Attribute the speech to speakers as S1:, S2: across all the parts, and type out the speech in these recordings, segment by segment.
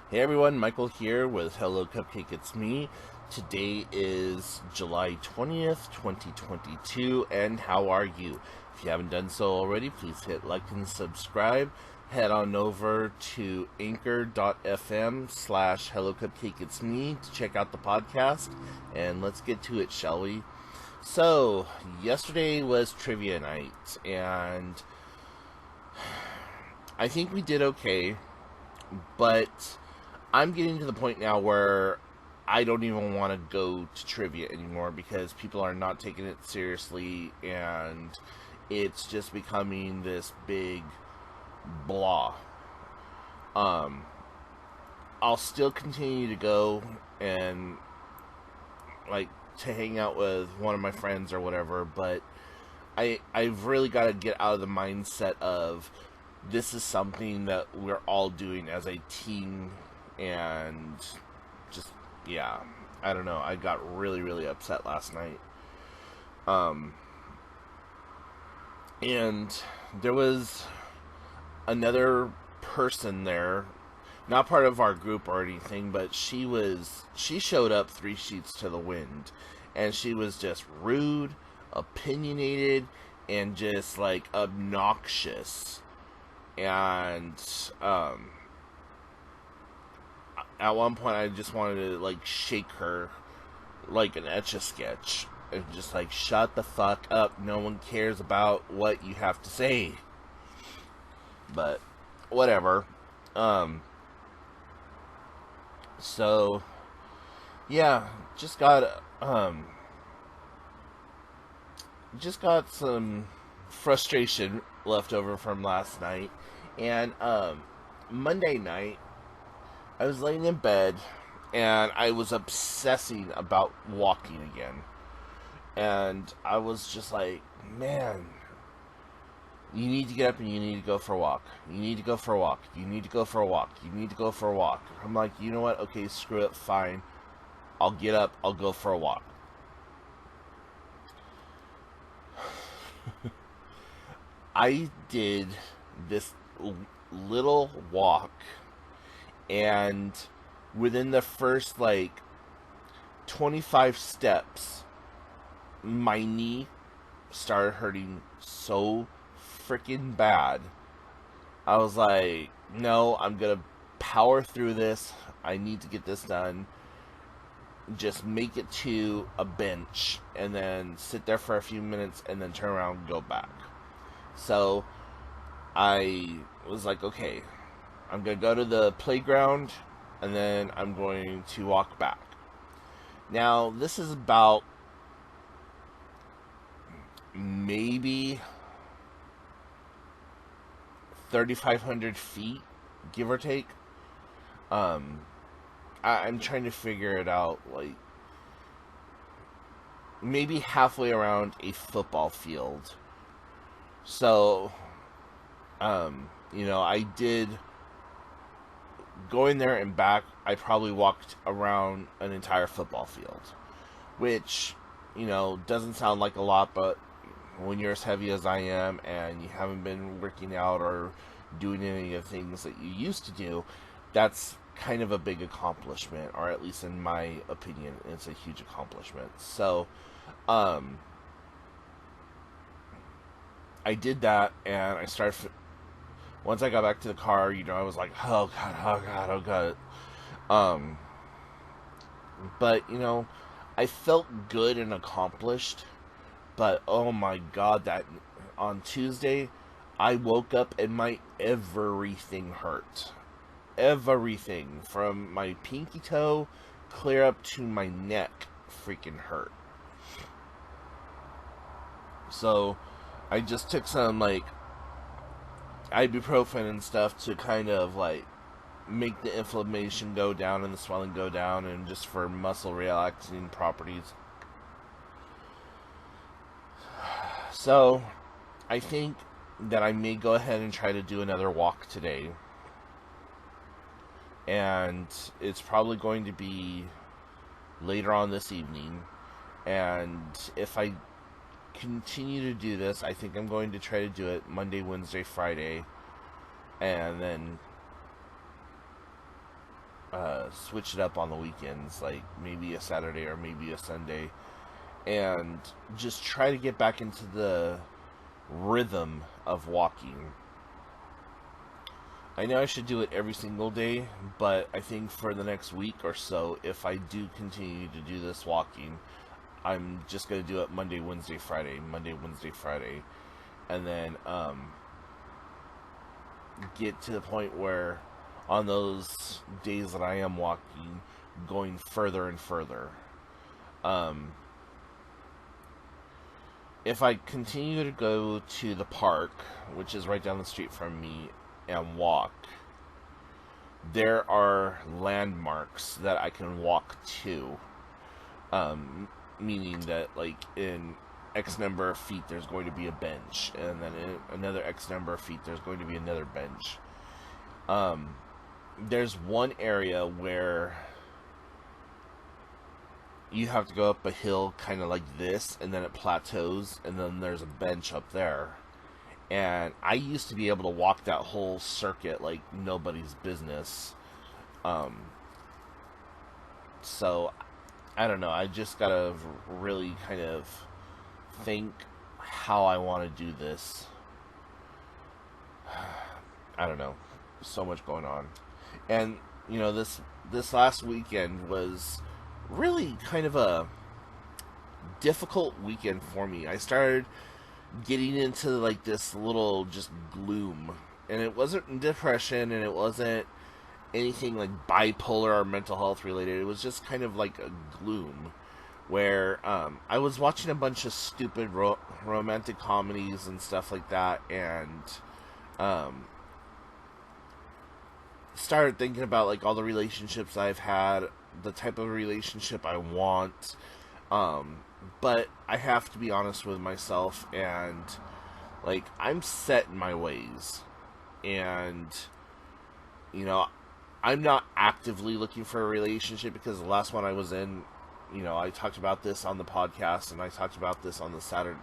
S1: Hey everyone, Michael here with Hello Cupcake It's Me. Today is July 20th, 2022, and how are you? If you haven't done so already, please hit like and subscribe. Head on over to anchor.fm slash Hello Cupcake It's Me to check out the podcast, and let's get to it, shall we? So, yesterday was trivia night, and I think we did okay, but I'm getting to the point now where I don't even want to go to trivia anymore because people are not taking it seriously and it's just becoming this big blah. Um, I'll still continue to go and like to hang out with one of my friends or whatever, but I've really got to get out of the mindset of this is something that we're all doing as a team and just yeah, I don't know. I got really upset last night. Um and there was another person there, not part of our group or anything, but she showed up 3 sheets to the wind, and she was just rude, opinionated, and just like obnoxious. And at one point I just wanted to like shake her like an etch-a-sketch and just like shut the fuck up, no one cares about what you have to say. But whatever. um so yeah, just got some frustration left over from last night. And Monday night I was laying in bed and I was obsessing about walking again. And I was just like, man, you need to get up and you need to go for a walk. You need to go for a walk. You need to go for a walk. You need to go for a walk. I'm like, you know what? Okay, screw it. Fine. I'll get up. I'll go for a walk. I did this little walk, and within the first like 25 steps, my knee started hurting so freaking bad. I was like, no, I'm gonna power through this. I need to get this done. Just make it to a bench and then sit there for a few minutes and then turn around and go back. So I was like, okay, I'm gonna go to the playground and then I'm going to walk back. Now, this is about maybe 3,500 feet, give or take. Um, I'm trying to figure it out, like, maybe halfway around a football field. So, I did going there and back, I probably walked around an entire football field, which, doesn't sound like a lot, but when you're as heavy as I am and you haven't been working out or doing any of the things that you used to do, that's kind of a big accomplishment, or at least in my opinion, it's a huge accomplishment. So, I did that, and I started. Once I got back to the car, I was like, oh god, oh god, oh god. Um, but I felt good and accomplished. But oh my god, that on Tuesday, I woke up and my everything hurt. Everything from my pinky toe clear up to my neck freaking hurt. So I just took some like ibuprofen and stuff to kind of like make the inflammation go down and the swelling go down, and just for muscle relaxing properties. So I think that I may go ahead and try to do another walk today. And it's probably going to be later on this evening. And if I continue to do this, I think I'm going to try to do it Monday, Wednesday, Friday, and then switch it up on the weekends, like maybe a Saturday or maybe a Sunday, and just try to get back into the rhythm of walking. I know I should do it every single day, but I think for the next week or so, if I do continue to do this walking, I'm just going to do it Monday, Wednesday, Friday, Monday, Wednesday, Friday, and then get to the point where on those days that I am walking, going further and further. If I continue to go to the park, which is right down the street from me, and walk, there are landmarks that I can walk to. Meaning that, like, in X number of feet, there's going to be a bench, and then in another X number of feet, there's going to be another bench. There's one area where you have to go up a hill kind of like this, and then it plateaus, and then there's a bench up there. And I used to be able to walk that whole circuit like nobody's business. So, I don't know, I just gotta really kind of think how I want to do this. I don't know, so much going on. And, you know, this last weekend was really kind of a difficult weekend for me. I started getting into like this little just gloom, and it wasn't depression, and it wasn't anything like bipolar or mental health related. It was just kind of like a gloom where I was watching a bunch of stupid romantic comedies and stuff like that, and started thinking about like all the relationships I've had, the type of relationship I want. But I have to be honest with myself, and like, I'm set in my ways, and you know, I'm not actively looking for a relationship, because the last one I was in, you know, I talked about this on the podcast, and I talked about this on the Saturday,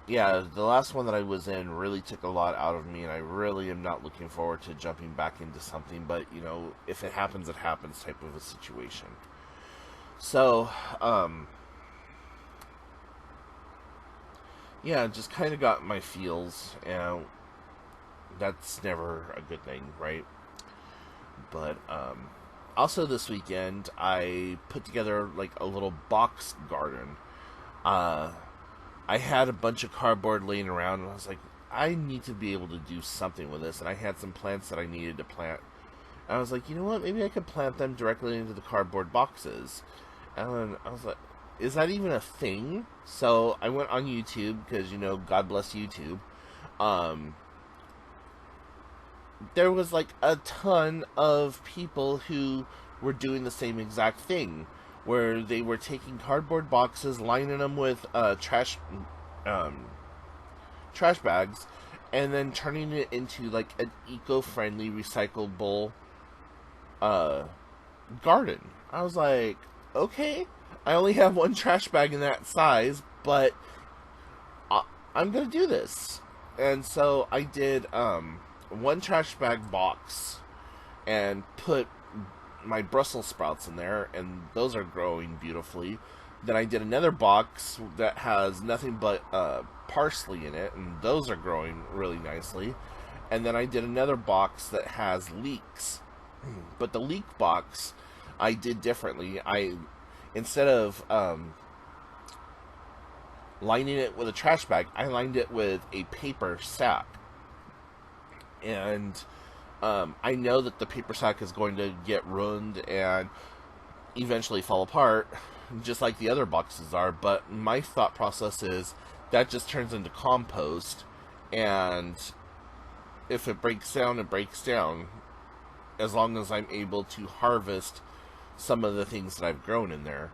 S1: yeah, the last one that I was in really took a lot out of me, and I really am not looking forward to jumping back into something, but, you know, if it happens, it happens type of a situation. So, yeah, just kind of got my feels, and that's never a good thing, right? But, also this weekend, I put together, like, a little box garden. I had a bunch of cardboard laying around, and I was like, I need to be able to do something with this. And I had some plants that I needed to plant. And I was like, you know what? Maybe I could plant them directly into the cardboard boxes. And I was like, is that even a thing? So I went on YouTube, because, you know, God bless YouTube. There was like a ton of people who were doing the same exact thing, where they were taking cardboard boxes, lining them with trash bags, and then turning it into like an eco-friendly, recyclable garden. I was like, okay, I only have one trash bag in that size, but I'm gonna do this. And so I did one trash bag box and put my Brussels sprouts in there, and those are growing beautifully. Then I did another box that has nothing but parsley in it, and those are growing really nicely. And then I did another box that has leeks, but the leek box I did differently. Instead of lining it with a trash bag, I lined it with a paper sack. And I know that the paper sack is going to get ruined and eventually fall apart, just like the other boxes are, but my thought process is that just turns into compost, and if it breaks down, it breaks down, as long as I'm able to harvest some of the things that I've grown in there.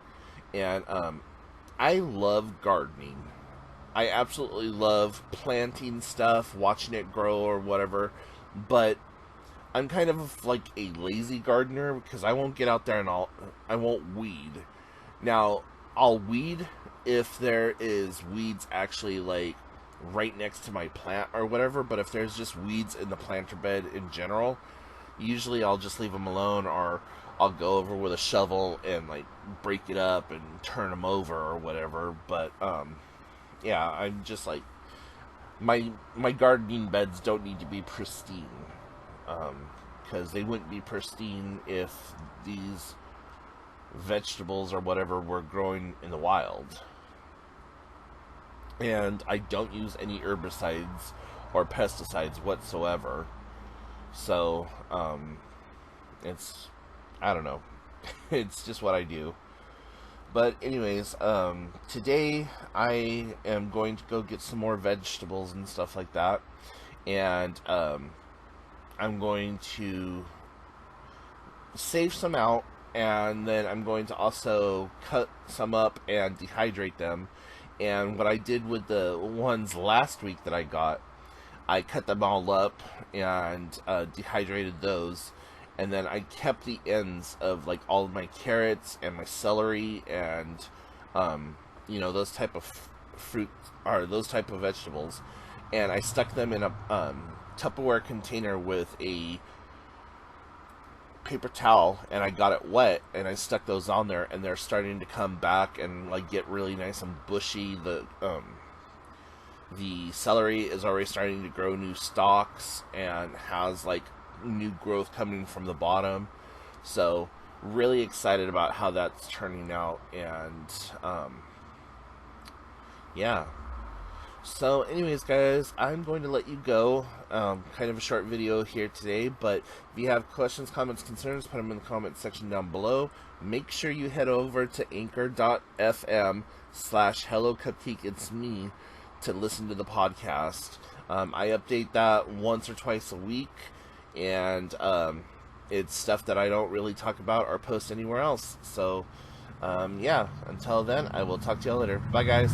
S1: And I love gardening. I absolutely love planting stuff, watching it grow or whatever, but I'm kind of like a lazy gardener, because I won't get out there and I won't weed. Now, I'll weed if there is weeds actually like right next to my plant or whatever, but if there's just weeds in the planter bed in general, usually I'll just leave them alone, or I'll go over with a shovel and like break it up and turn them over or whatever. But yeah, I'm just like, my gardening beds don't need to be pristine, because they wouldn't be pristine if these vegetables or whatever were growing in the wild. And I don't use any herbicides or pesticides whatsoever. So, it's, I don't know. It's just what I do. But anyways, today I am going to go get some more vegetables and stuff like that. And, I'm going to save some out, and then I'm going to also cut some up and dehydrate them. And what I did with the ones last week that I got, I cut them all up and dehydrated those, and then I kept the ends of like all of my carrots and my celery and those type of fruit, or those type of vegetables, and I stuck them in a Tupperware container with a paper towel, and I got it wet, and I stuck those on there, and they're starting to come back and like get really nice and bushy. The celery is already starting to grow new stalks and has like new growth coming from the bottom. So really excited about how that's turning out. And yeah. So anyways, guys, I'm going to let you go. Kind of a short video here today, but if you have questions, comments, concerns, put them in the comment section down below. Make sure you head over to anchor.fm/hellocupcakeitsme to listen to the podcast. I update that once or twice a week, and it's stuff that I don't really talk about or post anywhere else. So yeah, until then, I will talk to y'all later. Bye, guys.